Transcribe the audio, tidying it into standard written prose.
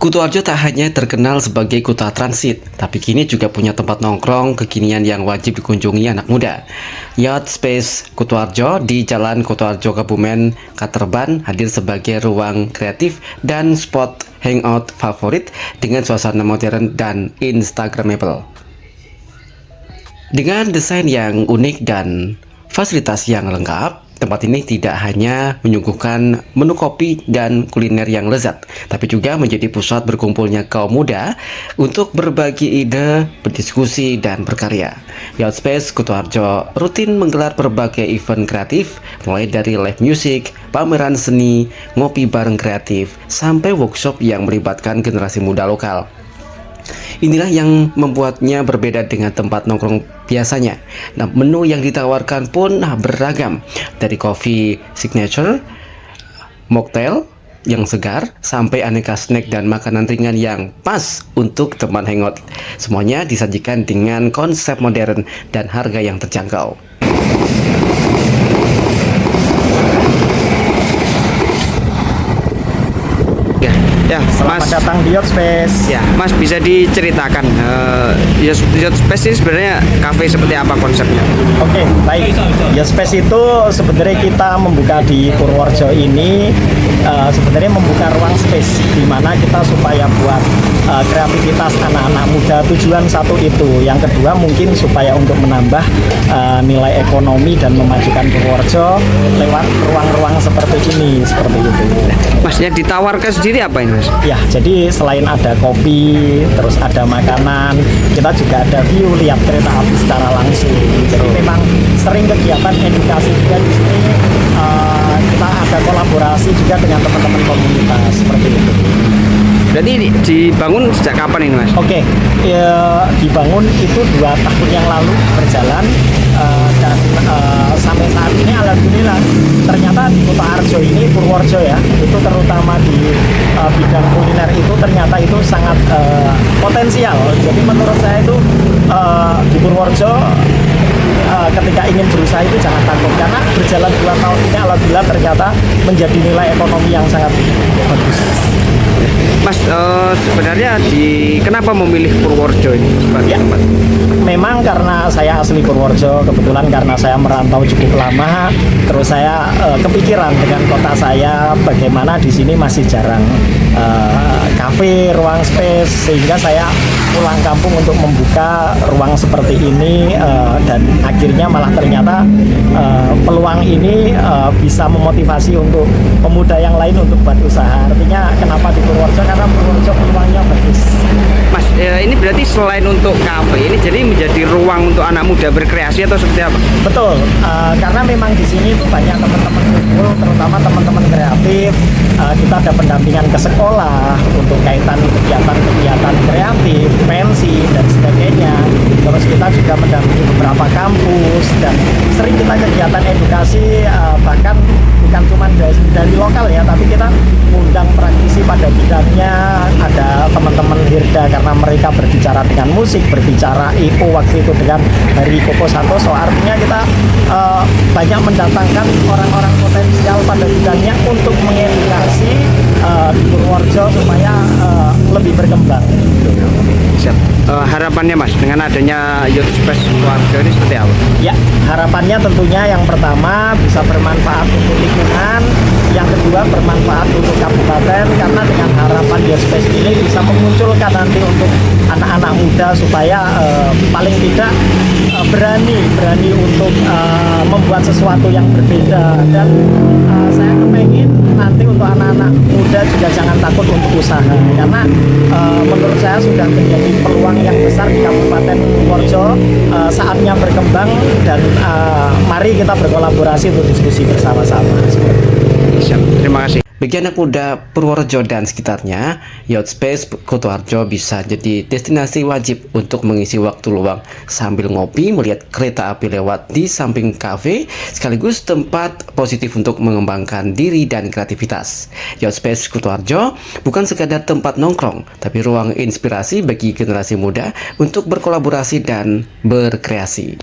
Kutoarjo tak hanya terkenal sebagai kota transit, tapi kini juga punya tempat nongkrong kekinian yang wajib dikunjungi anak muda. Yacht Space Kutoarjo di Jalan Kutoarjo Kebumen, Katerban hadir sebagai ruang kreatif dan spot hangout favorit dengan suasana modern dan instagramable. Dengan desain yang unik dan fasilitas yang lengkap, tempat ini tidak hanya menyuguhkan menu kopi dan kuliner yang lezat, tapi juga menjadi pusat berkumpulnya kaum muda untuk berbagi ide, berdiskusi, dan berkarya. Yacht Space Kutoarjo rutin menggelar berbagai event kreatif, mulai dari live music, pameran seni, ngopi bareng kreatif, sampai workshop yang melibatkan generasi muda lokal. Inilah yang membuatnya berbeda dengan tempat nongkrong biasanya. Nah, menu yang ditawarkan pun beragam, dari kopi signature, mocktail yang segar, sampai aneka snack dan makanan ringan yang pas untuk teman hangout. Semuanya disajikan dengan konsep modern dan harga yang terjangkau. Ya, Selamat Mas. datang di Yacht Space. Ya, Mas bisa diceritakan Yacht Space ini sebenarnya kafe seperti apa konsepnya? Oke, baik. Yacht Space itu sebenarnya kita membuka di Purworejo ini sebenarnya membuka ruang space di mana kita supaya buat kreativitas anak-anak muda. Tujuan satu itu, yang kedua mungkin supaya untuk menambah nilai ekonomi dan memajukan Purworejo lewat ruang-ruang seperti ini, seperti itu. Masnya ditawarkan sendiri apa ini, Mas? Ya, jadi selain ada kopi, terus ada makanan, kita juga ada view lihat kereta api secara langsung. Jadi memang sering kegiatan edukasi juga di sini. Kita ada kolaborasi juga dengan teman-teman komunitas seperti itu. Berarti ini dibangun sejak kapan ini, Mas? Oke, dibangun itu 2 tahun yang lalu berjalan dan sampai saat ini alhamdulillah ternyata di Kutoarjo ini, Purworejo ya, itu terutama di bidang kuliner itu ternyata itu sangat potensial. Jadi menurut saya itu di Purworejo ketika ingin berusaha itu jangan takut, karena berjalan 2 tahun ini alhamdulillah ternyata menjadi nilai ekonomi yang sangat bagus. Mas, sebenarnya kenapa memilih Purworejo ini sebagai Ya, tempat? memang karena saya asli Purworejo, kebetulan karena saya merantau cukup lama, terus saya kepikiran dengan kota saya bagaimana di sini masih jarang kafe, ruang space, sehingga saya pulang kampung untuk membuka ruang seperti ini dan akhirnya malah ternyata peluang ini bisa memotivasi untuk pemuda yang lain untuk buat usaha. Artinya kenapa di Purworejo? Karena Purworejo peluangnya bagus. Mas, ini berarti selain untuk kafe, ini jadi menjadi ruang untuk anak muda berkreasi atau seperti apa? Betul, karena memang di sini itu banyak teman-teman kumpul, terutama teman-teman kreatif. Kita ada pendampingan ke sekolah untuk kaitan kegiatan-kegiatan kreatif, pensi dan sebagainya. Terus kita juga mendampingi beberapa kampus dan sering kita kegiatan edukasi, bahkan bukan cuma dari lokal ya, tapi kita undang praktisi pada bidangnya. Ada teman-teman Hirda karena mereka berbicara dengan musik, berbicara IO waktu itu dengan Hari Koko Santoso. Artinya kita banyak mendatangkan orang-orang potensial pada bidangnya untuk mengedukasi di Purworejo supaya lebih berkembang. Siap. Harapannya, Mas, dengan adanya Yacht Space Kutoarjo ini seperti apa? Ya, harapannya tentunya yang pertama bisa bermanfaat untuk lingkungan, yang kedua bermanfaat untuk kabupaten, karena dengan harapan Yacht Space ini bisa memunculkan nanti untuk anak-anak muda supaya paling tidak berani untuk membuat sesuatu yang berbeda. Dan saya kepengen nanti untuk anak-anak muda juga jangan takut untuk usaha, karena menurut saya sudah menjadi peluang yang besar di Kabupaten Purworejo. Saatnya berkembang dan mari kita berkolaborasi untuk diskusi bersama-sama. Siap. Terima kasih. Bagi anak muda Purworejo dan sekitarnya, Yacht Space Kutoarjo bisa jadi destinasi wajib untuk mengisi waktu luang sambil ngopi melihat kereta api lewat di samping kafe, sekaligus tempat positif untuk mengembangkan diri dan kreativitas. Yacht Space Kutoarjo bukan sekadar tempat nongkrong, tapi ruang inspirasi bagi generasi muda untuk berkolaborasi dan berkreasi.